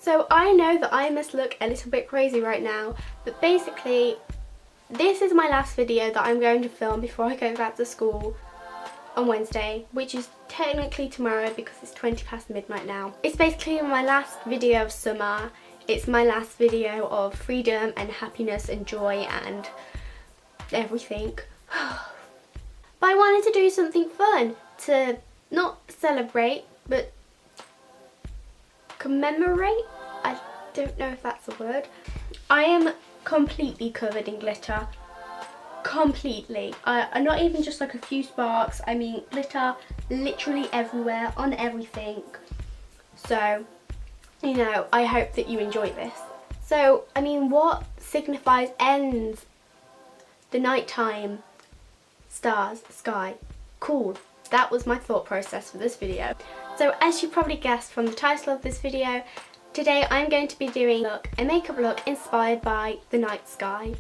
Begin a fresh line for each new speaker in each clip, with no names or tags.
So I know that I must look a little bit crazy right now, but basically this is my last video that I'm going to film before I go back to school on Wednesday, which is technically tomorrow because it's 20 past midnight now. It's basically my last video of summer. It's my last video of freedom and happiness and joy and everything. But I wanted to do something fun to not celebrate but commemorate. I don't know if that's a word. I am completely covered in glitter. Completely. Not even just like a few sparks. I mean glitter literally everywhere, on everything. So, you know, I hope that you enjoy this. So, I mean, what signifies ends? The nighttime, stars, sky. Cool. That was my thought process for this video. So as you probably guessed from the title of this video, today I'm going to be doing a makeup look inspired by the night sky.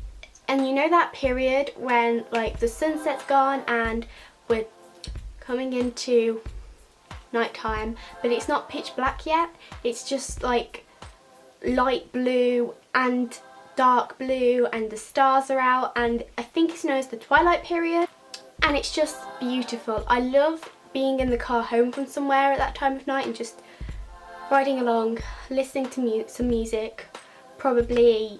And you know that period when like the sunset's gone and we're coming into nighttime, but it's not pitch black yet. It's just like light blue and dark blue and the stars are out, and I think it's known as the twilight period. And it's just beautiful. I love being in the car home from somewhere at that time of night and just riding along, listening to some music, probably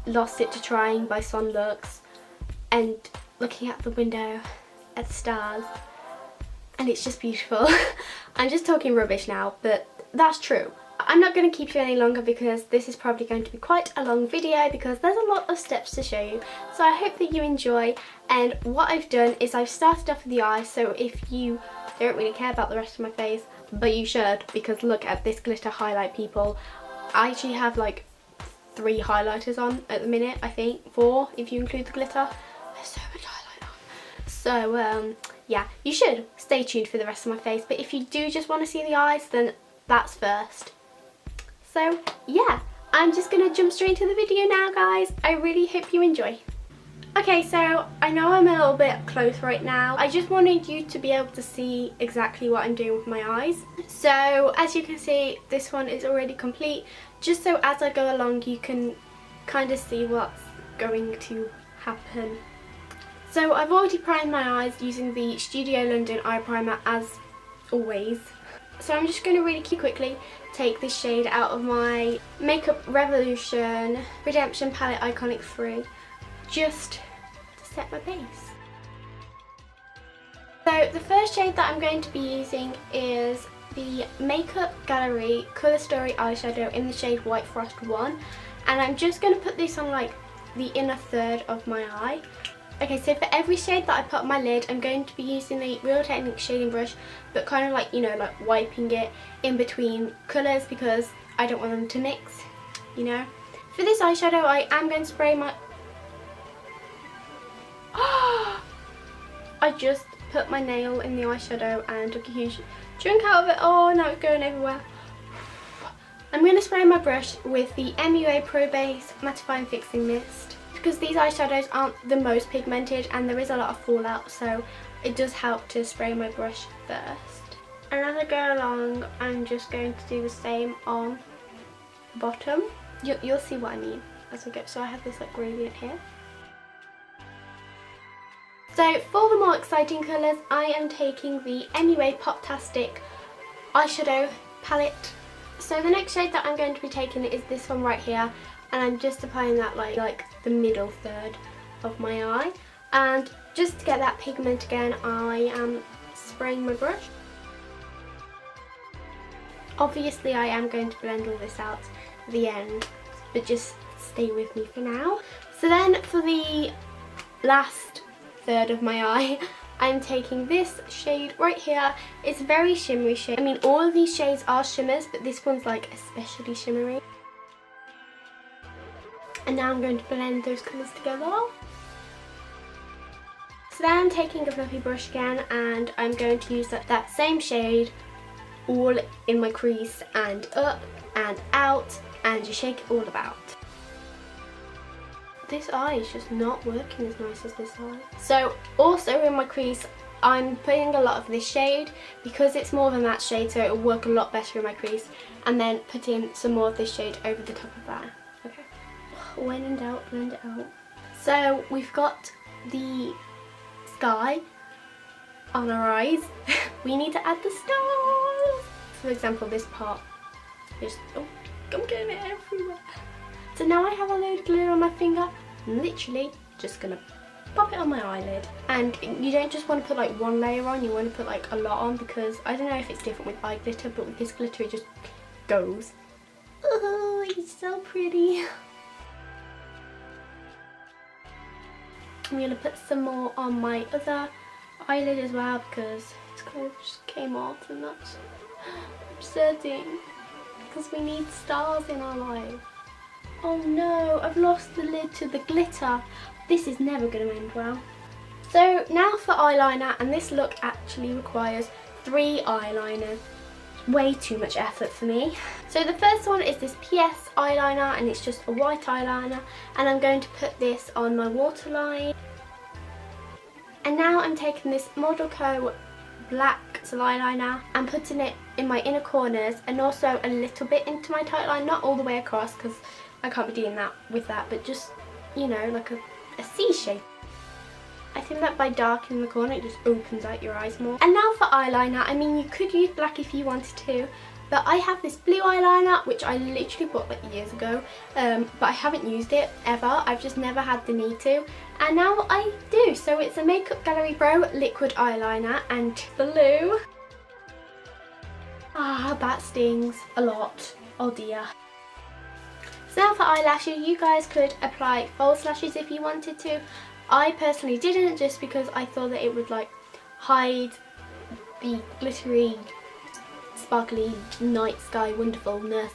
Lost It to Trying by Son Lux, and looking out the window at the stars, and it's just beautiful. I'm just talking rubbish now, but that's true. I'm not going to keep you any longer because this is probably going to be quite a long video because there's a lot of steps to show you. So I hope that you enjoy, and what I've done is I've started off with the eyes, so if you don't really care about the rest of my face, but you should, because look at this glitter highlight, people. I actually have like 3 highlighters on at the minute, I think 4 if you include the glitter. There's so much highlight on. So yeah, you should stay tuned for the rest of my face, but if you do just want to see the eyes, then that's first. So yeah, I'm just gonna jump straight into the video now, guys. I really hope you enjoy. Okay, so I know I'm a little bit close right now. I just wanted you to be able to see exactly what I'm doing with my eyes. So as you can see, this one is already complete, just so as I go along you can kind of see what's going to happen. So I've already primed my eyes using the Studio London eye primer as always. So I'm just going to really quickly take this shade out of my Makeup Revolution Redemption Palette Iconic 3 just to set my base. So the first shade that I'm going to be using is the Makeup Gallery Colour Story eyeshadow in the shade White Frost 1, and I'm just going to put this on like the inner third of my eye. Okay, so for every shade that I put on my lid, I'm going to be using the Real Techniques shading brush, but kind of like, you know, like wiping it in between colours because I don't want them to mix, you know. For this eyeshadow, I am going to spray my... I just put my nail in the eyeshadow and took a huge chunk out of it. Oh, now it's going everywhere. I'm going to spray my brush with the MUA Pro Base Mattifying Fixing Mist, because these eyeshadows aren't the most pigmented and there is a lot of fallout, so it does help to spray my brush first. And as I go along, I'm just going to do the same on the bottom. You'll see what I mean as I go. So I have this like gradient here. So for the more exciting colours, I am taking the MUA Poptastic eyeshadow palette. So the next shade that I'm going to be taking is this one right here, and I'm just applying that like the middle third of my eye. And just to get that pigment again, I am spraying my brush. Obviously I am going to blend all this out at the end, but just stay with me for now. So then for the last third of my eye, I'm taking this shade right here. It's a very shimmery shade. I mean, all of these shades are shimmers, but this one's like especially shimmery. And now I'm going to blend those colours together. So then I'm taking a fluffy brush again, and I'm going to use that same shade all in my crease and up and out, and just shake it all about. This eye is just not working as nice as this eye. So also in my crease, I'm putting a lot of this shade because it's more of a matte shade, so it will work a lot better in my crease, and then put in some more of this shade over the top of that. Okay. When in doubt, blend it out. So we've got the sky on our eyes. We need to add the stars. For example, this part. Just, oh, I'm getting it everywhere. So now I have a load of glitter on my finger. I'm literally just gonna pop it on my eyelid. And you don't just want to put like one layer on, you want to put like a lot on, because I don't know if it's different with eye glitter, but with this glitter it just goes. Oh, it's so pretty. I'm going to put some more on my other eyelid as well, because it's kind of just came off, and that's upsetting because we need stars in our life. Oh no, I've lost the lid to the glitter. This is never going to end well. So now for eyeliner, and this look actually requires 3 eyeliners. Way too much effort for me. So the first one is this PS eyeliner, and it's just a white eyeliner, and I'm going to put this on my waterline. And now I'm taking this Model Co black eyeliner and putting it in my inner corners, and also a little bit into my tight line, not all the way across because I can't be doing that with that, but just, you know, like a C shape. I think that by darkening the corner it just opens out your eyes more. And now for eyeliner, I mean, you could use black if you wanted to, but I have this blue eyeliner which I literally bought like years ago, but I haven't used it ever. I've just never had the need to, and now I do. So it's a Makeup Gallery Pro liquid eyeliner, and blue. Ah, that stings a lot. Oh dear. So now for eyelashes, you guys could apply false lashes if you wanted to. I personally didn't, just because I thought that it would like hide the glittery, sparkly night sky wonderfulness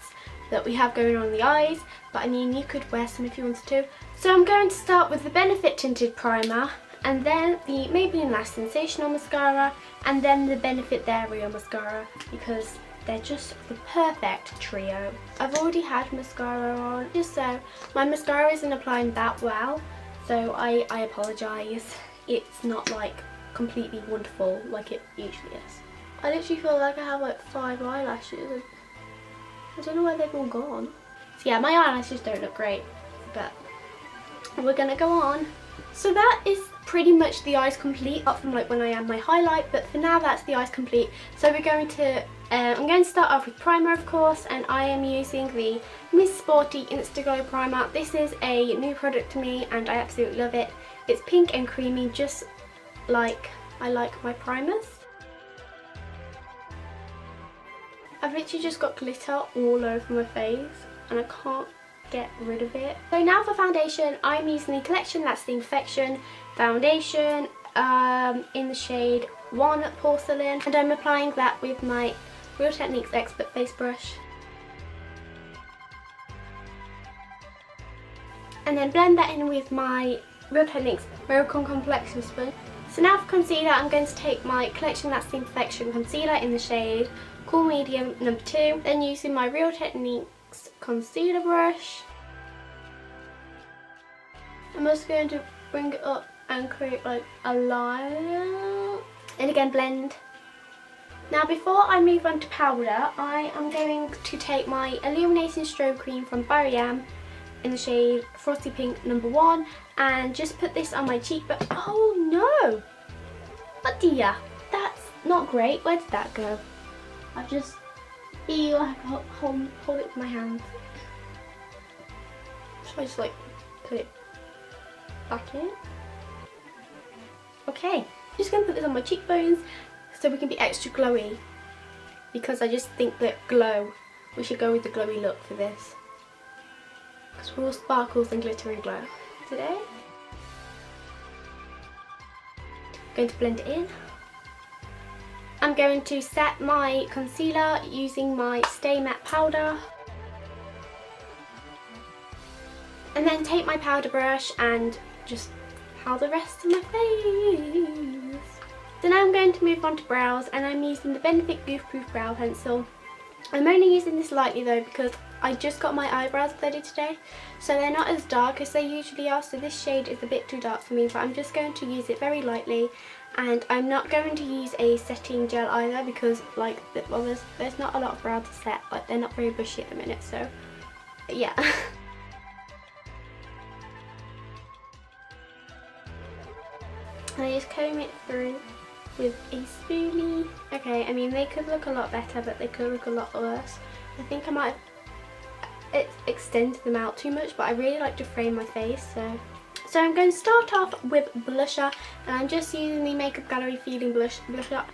that we have going on in the eyes, but I mean, you could wear some if you wanted to. So I'm going to start with the Benefit Tinted Primer, and then the Maybelline Lash Sensational Mascara, and then the Benefit Their Real Mascara, because they're just the perfect trio. I've already had mascara on, just so my mascara isn't applying that well, so I apologise. It's not like completely wonderful like it usually is. I literally feel like I have like 5 eyelashes. I don't know where they've all gone. So yeah, my eyelashes don't look great, but we're gonna go on. So that is pretty much the eyes complete, apart from like when I add my highlight, but for now that's the eyes complete. So we're going to, I'm going to start off with primer, of course, and I am using the Miss Sporty Instaglow Primer. This is a new product to me and I absolutely love it. It's pink and creamy, just like I like my primers. I've literally just got glitter all over my face and I can't get rid of it. So now for foundation, I'm using the Collection Lasting Perfection foundation in the shade 1 Porcelain, and I'm applying that with my Real Techniques Expert Face Brush. And then blend that in with my Real Techniques Miracle Complexion Sponge. So now for concealer, I'm going to take my Collection Lasting Perfection concealer in the shade Cool Medium number 2, then using my Real Techniques concealer brush, I'm also going to bring it up and create like a line, and again blend. Now before I move on to powder, I am going to take my Illuminating Strobe Cream from Barry M in the shade Frosty Pink number 1 and just put this on my cheek. But oh no! Oh dear, that's not great. Where did that go? I've just, ew, I have to hold it with my hands. Should I just like put it back in? Okay, I'm just going to put this on my cheekbones so we can be extra glowy, because I just think that glow, we should go with the glowy look for this, because we're all sparkles and glittery glow today. I'm going to blend it in. I'm going to set my concealer using my Stay Matte powder, and then take my powder brush and just powder the rest of my face. So now I'm going to move on to brows, and I'm using the Benefit Goof Proof Brow Pencil. I'm only using this lightly though, because I just got my eyebrows threaded today, so they're not as dark as they usually are, so this shade is a bit too dark for me, but I'm just going to use it very lightly And I'm not going to use a setting gel either because like, well, there's not a lot of brow to set. Like, they're not very bushy at the minute, so yeah. And I just comb it through with a spoolie. Okay, I mean, they could look a lot better, but they could look a lot worse. I think I might have extended them out too much, but I really like to frame my face, so I'm going to start off with blusher, and I'm just using the Makeup Gallery Feeling blusher.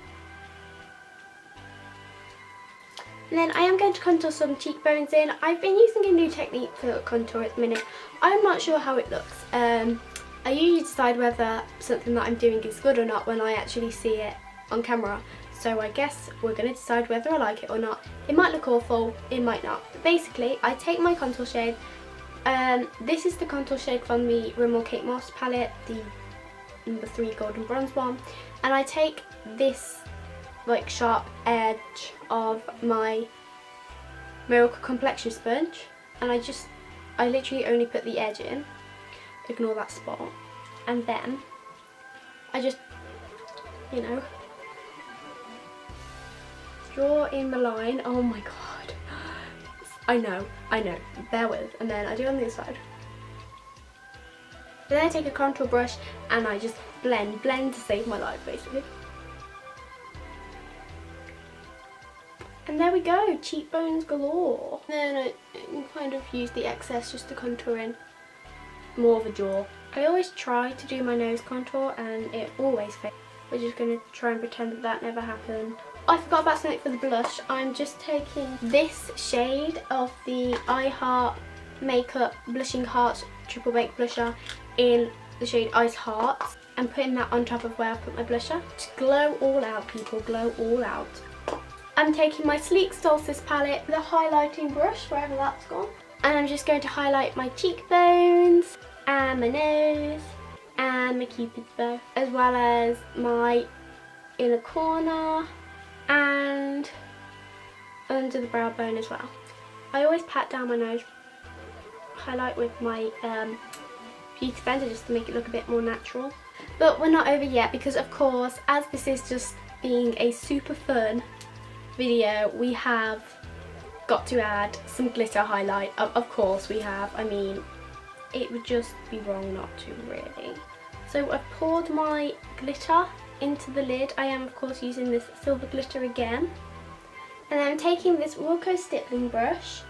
And then I am going to contour some cheekbones in. I've been using a new technique for contour at the minute. I'm not sure how it looks. I usually decide whether something that I'm doing is good or not when I actually see it on camera. So I guess we're going to decide whether I like it or not. It might look awful, it might not. But basically, I take my contour shade. This is the contour shade from the Rimmel Kate Moss palette, the number 3 Golden Bronze one. And I take this like sharp edge of my Miracle Complexion sponge, and I literally only put the edge in. Ignore that spot. And then I just, you know, draw in the line. Oh my god. I know, bear with. And then I do it on the other side. Then I take a contour brush and I just blend to save my life, basically. And there we go, cheekbones galore. Then I kind of use the excess just to contour in more of a jaw. I always try to do my nose contour and it always fails. We're just going to try and pretend that that never happened. I forgot about something for the blush. I'm just taking this shade of the I Heart Makeup Blushing Hearts Triple Baked Blusher in the shade Ice Hearts and putting that on top of where I put my blusher. Just glow all out, people, glow all out. I'm taking my Sleek Solstice palette with a highlighting brush, wherever that's gone. And I'm just going to highlight my cheekbones and my nose and my cupid's bow, as well as my inner corner and under the brow bone as well. I always pat down my nose, highlight with my beauty blender just to make it look a bit more natural. But we're not over yet because, of course, as this is just being a super fun video, we have got to add some glitter highlight. Of course we have. I mean, it would just be wrong not to, really. So I've poured my glitter into the lid. I am, of course, using this silver glitter again. And I'm taking this Wilko stippling brush,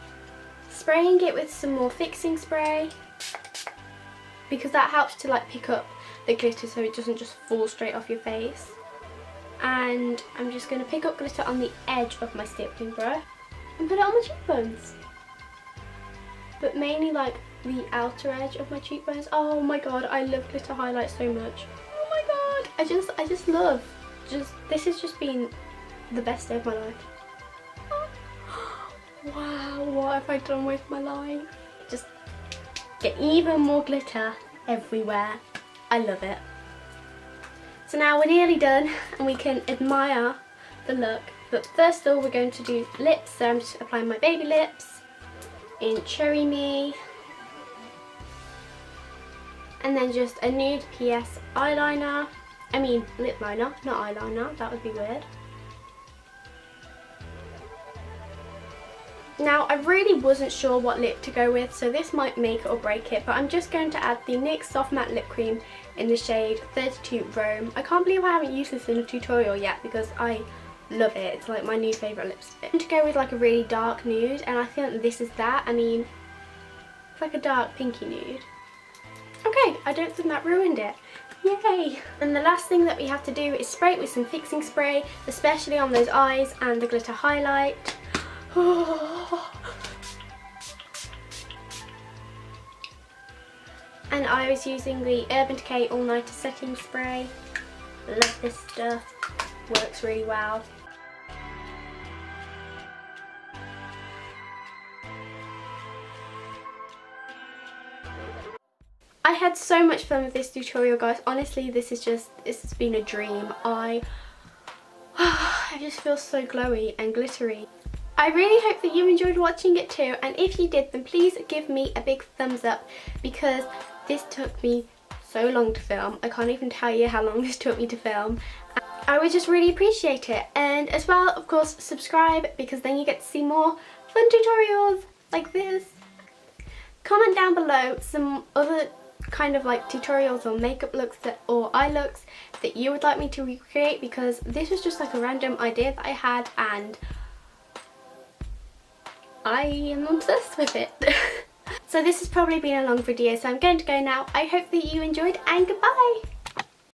spraying it with some more fixing spray, because that helps to like pick up the glitter so it doesn't just fall straight off your face. And I'm just going to pick up glitter on the edge of my stippling brush and put it on my cheekbones. But mainly like the outer edge of my cheekbones. Oh my god, I love glitter highlight so much. Oh my god, I just love, this has just been the best day of my life. Wow, what have I done with my life? Just get even more glitter everywhere. I love it. So now we're nearly done and we can admire the look. But first of all, we're going to do lips. So I'm just applying my baby lips in Cherry Me. And then just a nude PS eyeliner. I mean lip liner, not eyeliner. That would be weird. Now, I really wasn't sure what lip to go with, so this might make it or break it, but I'm just going to add the NYX Soft Matte Lip Cream in the shade 32 Rome. I can't believe I haven't used this in a tutorial yet because I love it. It's like my new favourite lipstick. I'm going to go with like a really dark nude, and I think this is that. I mean, it's like a dark pinky nude. Okay, I don't think that ruined it. Yay! And the last thing that we have to do is spray it with some fixing spray, especially on those eyes and the glitter highlight. And I was using the Urban Decay All Nighter Setting Spray. Love this stuff, works really well. I had so much fun with this tutorial, guys. Honestly, this has been a dream. I just feel so glowy and glittery. I really hope that you enjoyed watching it too, and if you did, then please give me a big thumbs up because this took me so long to film. I can't even tell you how long this took me to film. I would just really appreciate it. And as well, of course, subscribe, because then you get to see more fun tutorials like this. Comment down below some other kind of like tutorials or makeup looks or eye looks that you would like me to recreate, because this was just like a random idea that I had and I am obsessed with it. So this has probably been a long video, so I'm going to go now. I hope that you enjoyed, and goodbye!